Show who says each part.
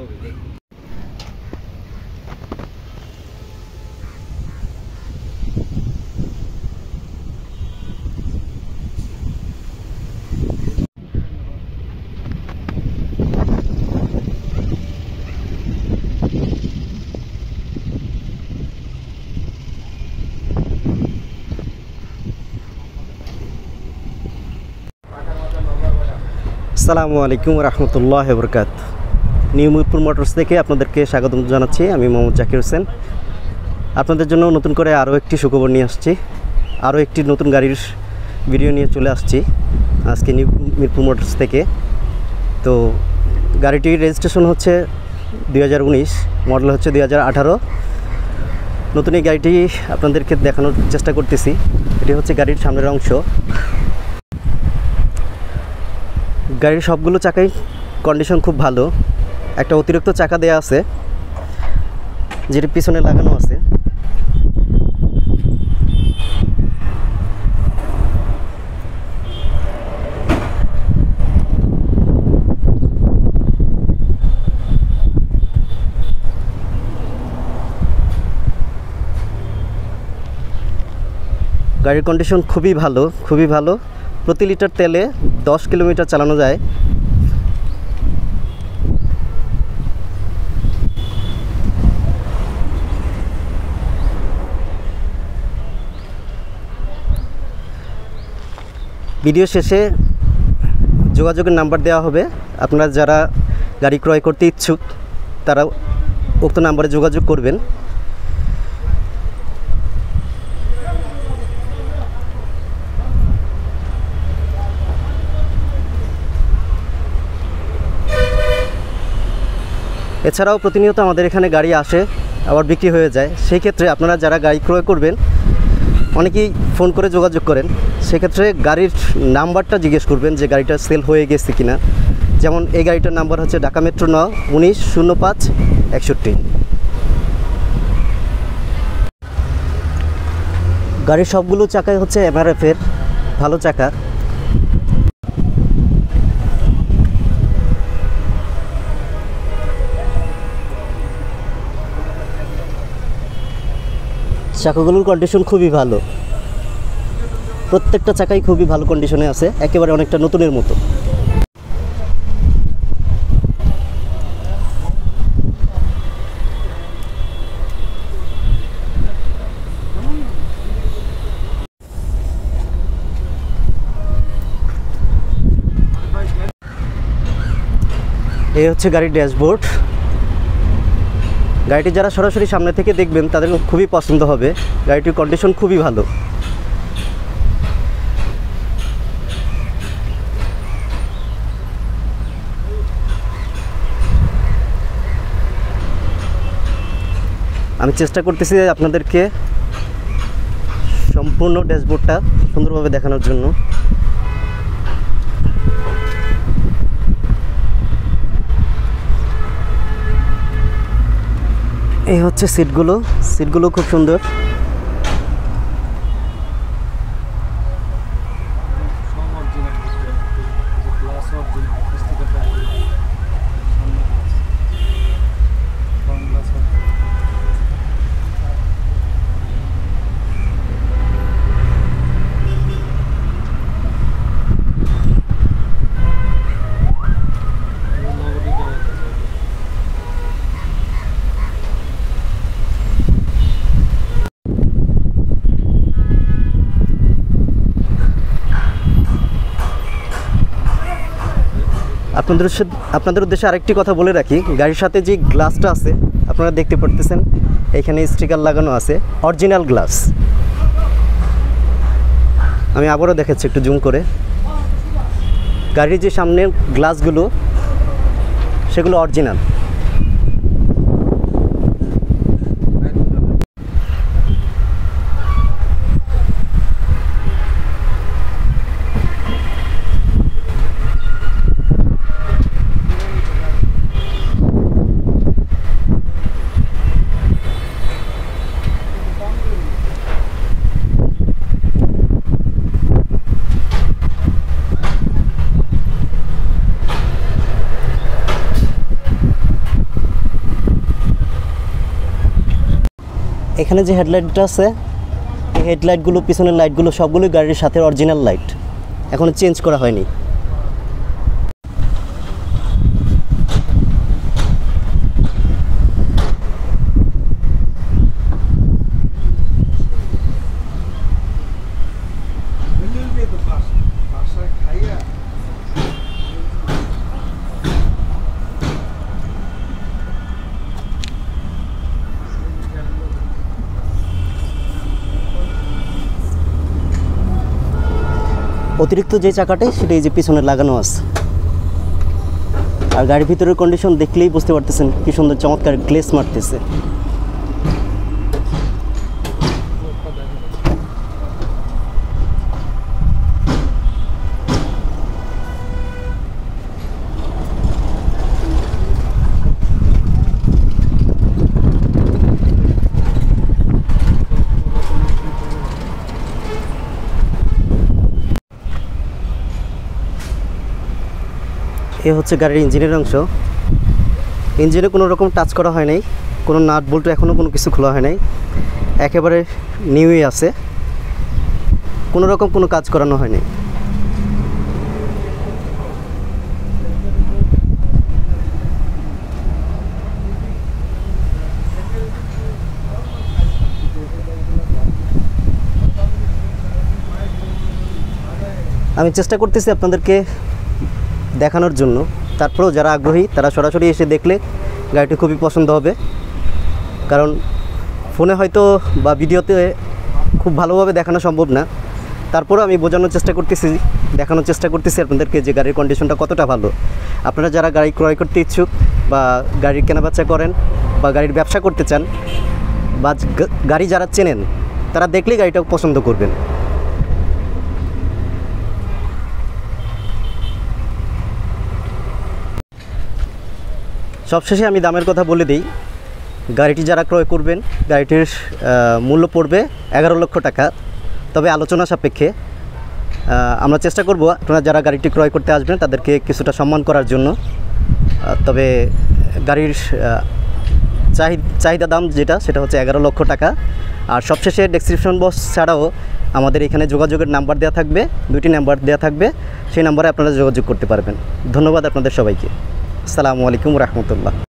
Speaker 1: আসসালামু আলাইকুম রহমতুল্লাহ বরকাত। নিউ মিরপুর মোটরস থেকে আপনাদেরকে স্বাগত জানাচ্ছি। আমি মোহাম্মদ জাকির হোসেন। আপনাদের জন্য নতুন করে আরও একটি সুখবর নিয়ে আসছি, আরও একটি নতুন গাড়ির ভিডিও নিয়ে চলে আসছি আজকে নিউ মিরপুর মোটরস থেকে। তো গাড়িটির রেজিস্ট্রেশন হচ্ছে 2019, মডেল হচ্ছে 2018। নতুন এই গাড়িটি আপনাদেরকে দেখানোর চেষ্টা করতেছি। এটি হচ্ছে গাড়ির সামনের অংশ। গাড়ির সবগুলো চাকাই কন্ডিশন খুব ভালো। একটা অতিরিক্ত চাকা দেয়া আছে যেটি পিছনে লাগানো আছে। গাড়ির কন্ডিশন খুবই ভালো, খুবই ভালো। প্রতি লিটার তেলে 10 কিলোমিটার চালানো যায়। ভিডিও শেষে যোগাযোগের নাম্বার দেওয়া হবে। আপনারা যারা গাড়ি ক্রয় করতে ইচ্ছুক তারা উক্ত নাম্বারে যোগাযোগ করবেন। এছাড়াও প্রতিনিয়ত আমাদের এখানে গাড়ি আসে আবার বিক্রি হয়ে যায়। সেই ক্ষেত্রে আপনারা যারা গাড়ি ক্রয় করবেন অনেকেই ফোন করে যোগাযোগ করেন। সেক্ষেত্রে গাড়ির নাম্বারটা জিজ্ঞেস করবেন যে গাড়িটা সেল হয়ে গেছে কিনা। যেমন এই গাড়িটার নাম্বার হচ্ছে ঢাকা মেট্রো 9 190561। গাড়ির সবগুলো চাকাই হচ্ছে এমআরএফের ভালো চাকা। চাকাগুলোর কন্ডিশন খুবই ভালো, প্রত্যেকটা চাকাই খুবই ভালো কন্ডিশনে আছে, একেবারে অনেকটা নতুনের মতো। এই হচ্ছে গাড়ির ড্যাশবোর্ড। গাড়িটি যারা সরাসরি সামনে থেকে দেখবেন তাদের খুবই পছন্দ হবে। গাড়িটির কন্ডিশন খুবই ভালো। আমি চেষ্টা করতেছি আপনাদেরকে সম্পূর্ণ ড্যাশবোর্ডটা সুন্দরভাবে দেখানোর জন্য। এই হচ্ছে সিটগুলো খুব সুন্দর। আপনাদের উদ্দেশ্যে আরেকটি কথা বলে রাখি, গাড়ির সাথে যে গ্লাসটা আছে আপনারা দেখতে পারতেছেন, এখানে স্টিকার লাগানো আছে, অরিজিনাল গ্লাস। আমি আবারও দেখাচ্ছি একটু জুম করে। গাড়ির যে সামনের গ্লাসগুলো সেগুলো অরিজিনাল। এখানে যে হেডলাইটটা আছে, এই হেডলাইটগুলো, পিছনের লাইটগুলো সবগুলোই গাড়ির সাথে অরিজিনাল লাইট, এখনও চেঞ্জ করা হয়নি। অতিরিক্ত যে চাকাটাই সেটা এই যে পিছনে লাগানো আছে। আর গাড়ির ভিতরের কন্ডিশন দেখলেই বুঝতে পারতেছেন কি সুন্দর চমৎকার গ্লেস মারতেছে। এ হচ্ছে গাড়ির ইঞ্জিনের অংশ। ইঞ্জিনে কোনো রকম টাচ করা হয় নাই, কোনো নাট বল্টু এখনও কোনো কিছু খোলা হয় নাই, একেবারে নিউই আছে, কোনো রকম কোনো কাজ করানো হয়নি। আমি চেষ্টা করতেছি আপনাদেরকে দেখানোর জন্য, তারপরেও যারা আগ্রহী তারা সরাসরি এসে দেখলে গাড়িটি খুবই পছন্দ হবে। কারণ ফোনে হয়তো বা ভিডিওতে খুব ভালোভাবে দেখানো সম্ভব না, তারপরেও আমি বোঝানোর চেষ্টা করতেছি, দেখানোর চেষ্টা করতেছি আপনাদেরকে যে গাড়ির কন্ডিশনটা কতটা ভালো। আপনারা যারা গাড়ি ক্রয় করতে ইচ্ছুক বা গাড়ির কেনাবেচা করেন বা গাড়ির ব্যবসা করতে চান বা গাড়ি যারা চেনেন তারা দেখলেই গাড়িটা পছন্দ করবেন। সবশেষে আমি দামের কথা বলে দিই। গাড়িটি যারা ক্রয় করবেন গাড়িটির মূল্য পড়বে 11 লক্ষ টাকা, তবে আলোচনা সাপেক্ষে। আমরা চেষ্টা করব আপনারা যারা গাড়িটি ক্রয় করতে আসবেন তাদেরকে কিছুটা সম্মান করার জন্য। তবে গাড়ির চাহিদা দাম যেটা সেটা হচ্ছে 11 লক্ষ টাকা। আর সবশেষে ডেসক্রিপশন বক্স ছাড়াও আমাদের এখানে যোগাযোগের নাম্বার দেওয়া থাকবে, 2টি নাম্বার দেওয়া থাকবে, সেই নাম্বারে আপনারা যোগাযোগ করতে পারবেন। ধন্যবাদ আপনাদের সবাইকে। আসসালামু আলাইকুম রহমতুল্লাহ।